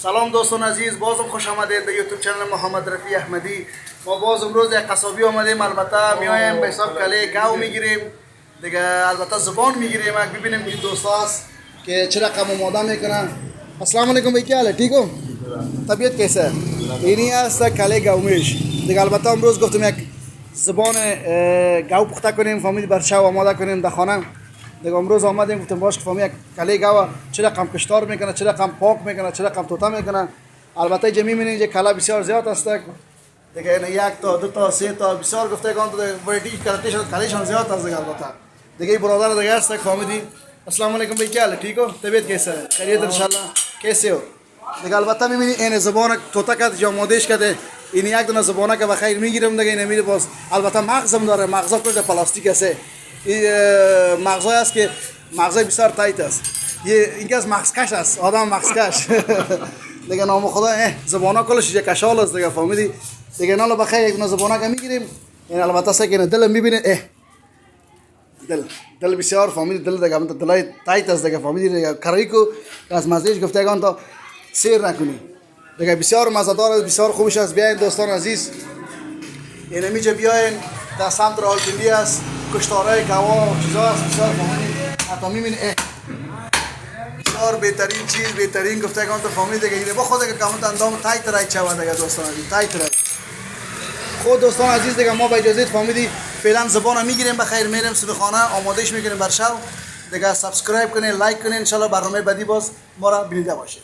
سلام دوستان عزیز، بازم خوش آمدید به یوتیوب چنل محمد رفیع احمدی. ما باز امروز یک قصابی آمدیم، البته میایم به حساب کله گاو میگیریم دیگه، البته زبان میگیریم. ببینیم این دوست هست که چه رقم آماده میکنن. السلام علیکم بھائی، کیا حال ہے؟ ٹھیک ہو؟ طبیعت کیسا ہے؟ اینی است کله گاومیش دیگه. البته امروز گفتم یک زبان گاو پخته کنیم، فهمید برشا آماده کنیم در خانه دیگه. امروز آمدیم گفتم باش که فهمید کله گاو چه رقم کشتار میکنه، چه رقم پاک میکنه، چه رقم توتا میکنه. البته اینجا میبینید که کله بسیار زیاد است دیگه، این یک تا دو تا سه تا بسیار گفته کان تو وریتی کرتیش کلیشان زیاد است دیگه. البته دیگه برادر دیگه است فهمیدی. السلام علیکم بھائی، کیا حال ہے؟ ٹھیک ہو؟ طبیعت کیسا ہے؟ خیریت انشاءاللہ؟ کیسے ہو دیگه؟ البته میبینید این زبان توتا کرد یا مادهش کرده، این یک دونه زبانه که بخیر میگیرم دیگه. این میره باز البته مغزم داره، مغزا کجا پلاستیک است. این مغزای است که مغزای بسیار تایت است. این از مغزکش است، آدم مغزکش دیگه. نام خدا زبانه کلش یک کشال است دیگه، فهمیدی دیگه. نالا بخیر یک دونه زبانه که میگیریم. این البته سکینه دل میبینه دل بسیار فهمیدی، دل دیگه من دلای تایت است دیگه، فهمیدی دیگه. کریکو از مزهش گفتگان تا سیر نکنی دیگه، بسیار مزه‌دار است، بسیار خوبش است. بیاین دوستان عزیز، این میجا بیاین در سمت راولپیندی است، کشتارای گوا چیزا است بسیار فهمیدی. حتی میبینی بسیار بهترین چیز، بهترین گفتگان تا فهمیدی دیگه. این با خود که کامنت اندام تایت رایت شود دیگه دوستان عزیز، تایت رایت. خود دوستان عزیز دیگه، ما با اجازه فهمیدی فعلا زبان میگیریم، بخیر میریم سودخانه آمادهش میکنیم بر شب دیگه. سابسکرایب کنین، لایک کنین، ان شاء الله برنامه بعدی باز ما را ببینید باشه.